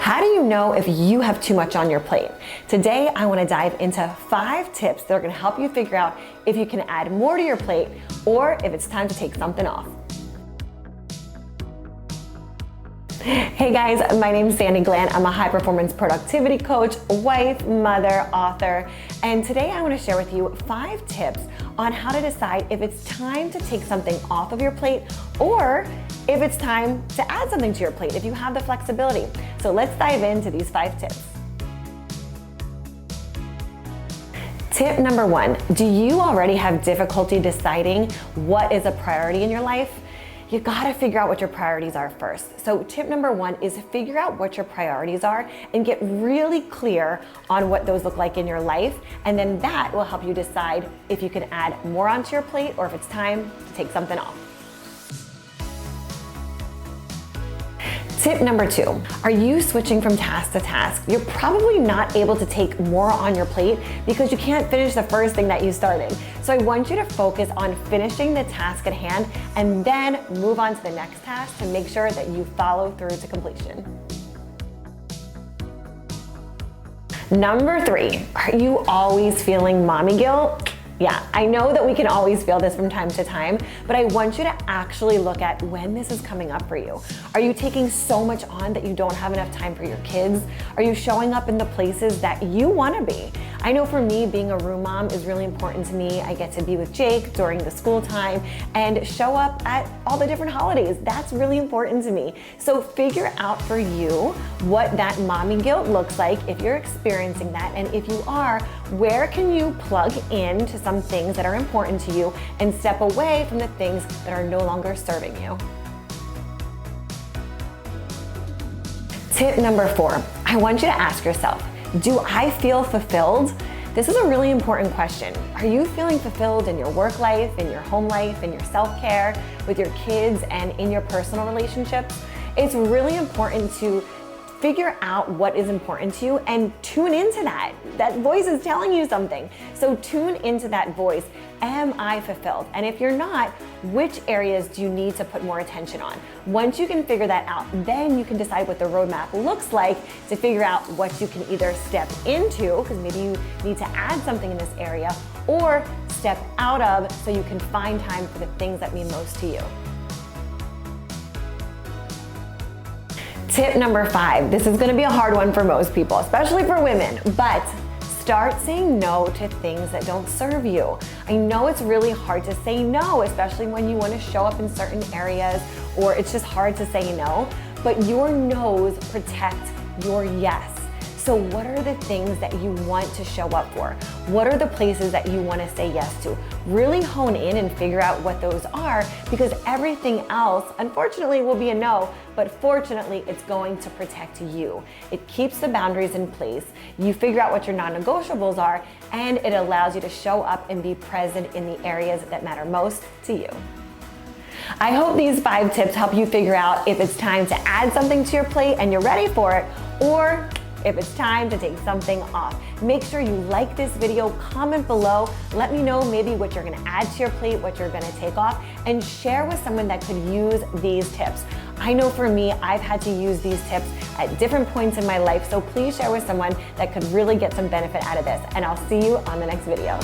How do you know if you have too much on your plate? Today, I want to dive into 5 tips that are going to help you figure out if you can add more to your plate or if it's time to take something off. Hey guys, my name is Sandi Glandt. I'm a high performance productivity coach, wife, mother, author, and today I want to share with you 5 tips on how to decide if it's time to take something off of your plate or if it's time to add something to your plate, if you have the flexibility. So let's dive into these 5 tips. Tip number 1, do you already have difficulty deciding what is a priority in your life? You gotta figure out what your priorities are first. So tip number 1 is figure out what your priorities are and get really clear on what those look like in your life. And then that will help you decide if you can add more onto your plate or if it's time to take something off. Tip number 2, are you switching from task to task? You're probably not able to take more on your plate because you can't finish the first thing that you started. So I want you to focus on finishing the task at hand and then move on to the next task to make sure that you follow through to completion. Number 3, are you always feeling mommy guilt? Yeah, I know that we can always feel this from time to time, but I want you to actually look at when this is coming up for you. Are you taking so much on that you don't have enough time for your kids? Are you showing up in the places that you want to be? I know for me, being a room mom is really important to me. I get to be with Jake during the school time and show up at all the different holidays. That's really important to me. So figure out for you what that mommy guilt looks like if you're experiencing that, and if you are, where can you plug in to some things that are important to you and step away from the things that are no longer serving you. Tip number 4, I want you to ask yourself, do I feel fulfilled? This is a really important question. Are you feeling fulfilled in your work life, in your home life, in your self-care, with your kids, and in your personal relationships? It's really important to figure out what is important to you and tune into that. That voice is telling you something. So tune into that voice. Am I fulfilled? And if you're not, which areas do you need to put more attention on? Once you can figure that out, then you can decide what the roadmap looks like to figure out what you can either step into, because maybe you need to add something in this area, or step out of so you can find time for the things that mean most to you. Tip number 5, this is gonna be a hard one for most people, especially for women, but start saying no to things that don't serve you. I know it's really hard to say no, especially when you wanna show up in certain areas, or it's just hard to say no, but your no's protect your yes. So what are the things that you want to show up for? What are the places that you want to say yes to? Really hone in and figure out what those are, because everything else, unfortunately, will be a no, but fortunately, it's going to protect you. It keeps the boundaries in place. You figure out what your non-negotiables are, and it allows you to show up and be present in the areas that matter most to you. I hope these 5 tips help you figure out if it's time to add something to your plate and you're ready for it, or if it's time to take something off. Make sure you like this video, comment below, let me know maybe what you're gonna add to your plate, what you're gonna take off, and share with someone that could use these tips. I know for me, I've had to use these tips at different points in my life, so please share with someone that could really get some benefit out of this, and I'll see you on the next video.